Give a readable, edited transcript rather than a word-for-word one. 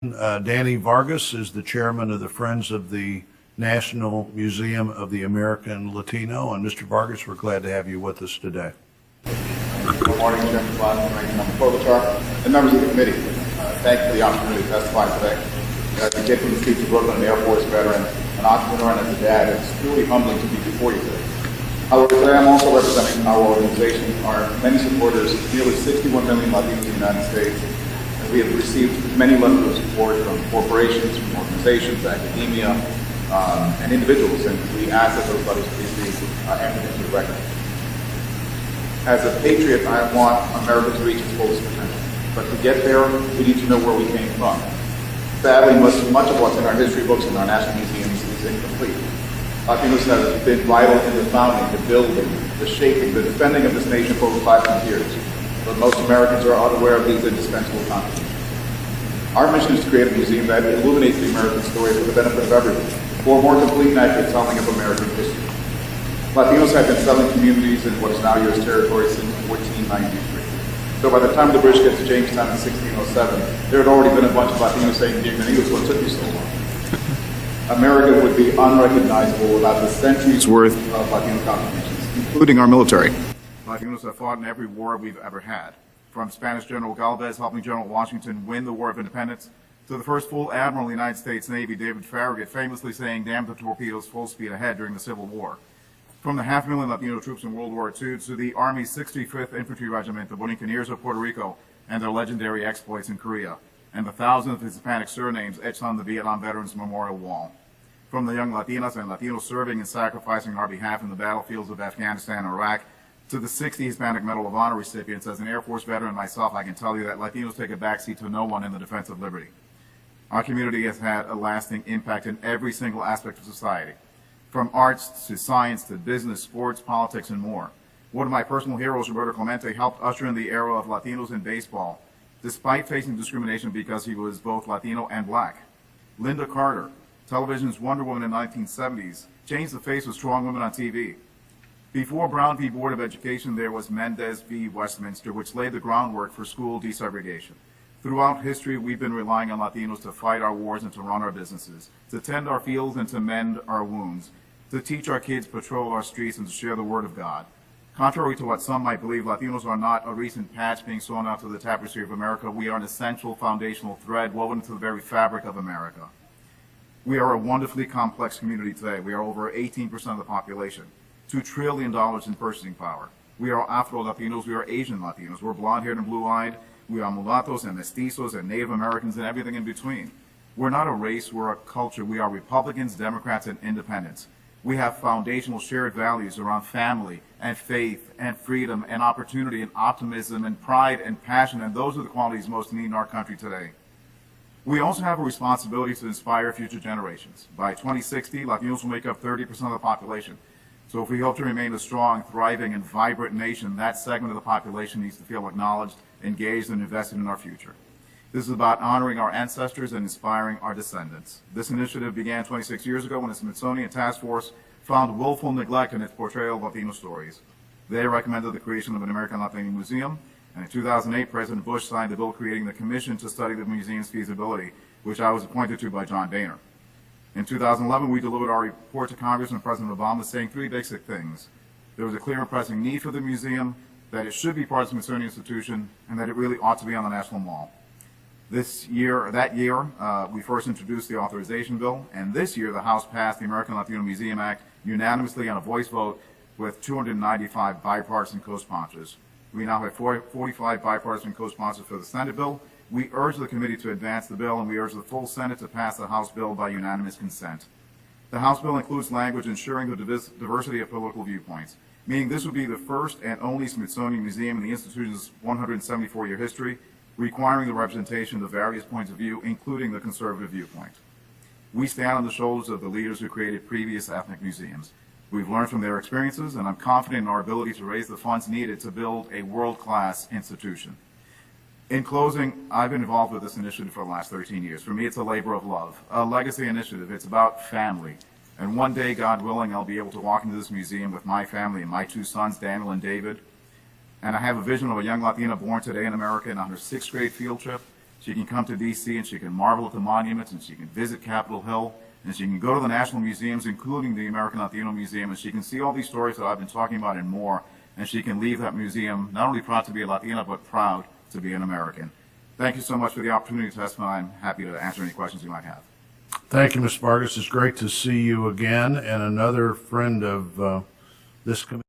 Danny Vargas is the chairman of the Friends of the National Museum of the American Latino. And Mr. Vargas, we're glad to have you with us today. Good morning, Chairman Platt, Ranking Klobuchar, and members of the committee. Thank you for the opportunity to testify today. As a kid from the streets of Brooklyn, an Air Force veteran, an entrepreneur, and as a dad, it's truly humbling to be before you today. However, today I'm also representing our organization, our many supporters, nearly 61 million Latinos in the United States. We have received many levels of support from corporations, from organizations, academia, and individuals, and we ask that those letters please be entered into the record. As a patriot, I want America to reach its fullest potential. But to get there, we need to know where we came from. Sadly, much of what's in our history books and our national museums is incomplete. Latinos have been vital in the founding, the building, the shaping, the defending of this nation for over 500 years. But most Americans are unaware of these indispensable contributions. Our mission is to create a museum that illuminates the American story for the benefit of everyone, for a more complete and accurate telling of American history. Latinos have been settling communities in what is now U.S. territory since 1493. So by the time the British get to Jamestown in 1607, there had already been a bunch of Latinos saying, "Bienvenidos, what took you so long?" America would be unrecognizable without the centuries worth of Latino contributions, including our military. Latinos have fought in every war we've ever had, from Spanish General Galvez helping General Washington win the War of Independence, to the first full admiral of the United States Navy, David Farragut, famously saying, "Damn the torpedoes, full speed ahead," during the Civil War. From the 500,000 Latino troops in World War II to the Army's 65th Infantry Regiment, the Buccaneers of Puerto Rico, and their legendary exploits in Korea, and the thousands of Hispanic surnames etched on the Vietnam Veterans Memorial Wall. From the young Latinas and Latinos serving and sacrificing on our behalf in the battlefields of Afghanistan and Iraq, to the 60 Hispanic Medal of Honor recipients, as an Air Force veteran myself, I can tell you that Latinos take a backseat to no one in the defense of liberty. Our community has had a lasting impact in every single aspect of society, from arts to science to business, sports, politics, and more. One of my personal heroes, Roberto Clemente, helped usher in the era of Latinos in baseball, despite facing discrimination because he was both Latino and black. Linda Carter, television's Wonder Woman in the 1970s, changed the face of strong women on TV. Before Brown v. Board of Education, there was Mendez v. Westminster, which laid the groundwork for school desegregation. Throughout history, we've been relying on Latinos to fight our wars and to run our businesses, to tend our fields and to mend our wounds, to teach our kids, patrol our streets, and to share the word of God. Contrary to what some might believe, Latinos are not a recent patch being sewn out to the tapestry of America. We are an essential foundational thread woven into the very fabric of America. We are a wonderfully complex community today. We are over 18% of the population. $2 trillion in purchasing power. We are Afro-Latinos, we are Asian Latinos, we're blonde-haired and blue-eyed, we are mulattoes and mestizos and Native Americans and everything in between. We're not a race, we're a culture. We are Republicans, Democrats, and Independents. We have foundational shared values around family and faith and freedom and opportunity and optimism and pride and passion, and those are the qualities most needed in our country today. We also have a responsibility to inspire future generations. By 2060, Latinos will make up 30% of the population. So if we hope to remain a strong, thriving, and vibrant nation, that segment of the population needs to feel acknowledged, engaged, and invested in our future. This is about honoring our ancestors and inspiring our descendants. This initiative began 26 years ago when the Smithsonian Task Force found willful neglect in its portrayal of Latino stories. They recommended the creation of an American Latino Museum, and in 2008, President Bush signed the bill creating the Commission to study the museum's feasibility, which I was appointed to by John Boehner. In 2011, we delivered our report to Congress and President Obama saying three basic things. There was a clear and pressing need for the museum, that it should be part of the Smithsonian Institution, and that it really ought to be on the National Mall. That year, we first introduced the authorization bill, and this year the House passed the American Latino Museum Act unanimously on a voice vote with 295 bipartisan co-sponsors. We now have 45 bipartisan co-sponsors for the Senate bill. We urge the committee to advance the bill, and we urge the full Senate to pass the House bill by unanimous consent. The House bill includes language ensuring the diversity of political viewpoints, meaning this would be the first and only Smithsonian Museum in the institution's 174-year history, requiring the representation of various points of view, including the conservative viewpoint. We stand on the shoulders of the leaders who created previous ethnic museums. We've learned from their experiences, and I'm confident in our ability to raise the funds needed to build a world-class institution. In closing, I've been involved with this initiative for the last 13 years. For me, it's a labor of love, a legacy initiative. It's about family. And one day, God willing, I'll be able to walk into this museum with my family and my two sons, Daniel and David. And I have a vision of a young Latina born today in America and on her 6th grade field trip She can come to D.C. and she can marvel at the monuments, and she can visit Capitol Hill, and she can go to the national museums, including the American Latino Museum, and she can see all these stories that I've been talking about and more, and she can leave that museum not only proud to be a Latina, but proud to be an American. Thank you so much for the opportunity to testify. I'm happy to answer any questions you might have. Thank you, Mr. Vargas. It's great to see you again and another friend of this committee.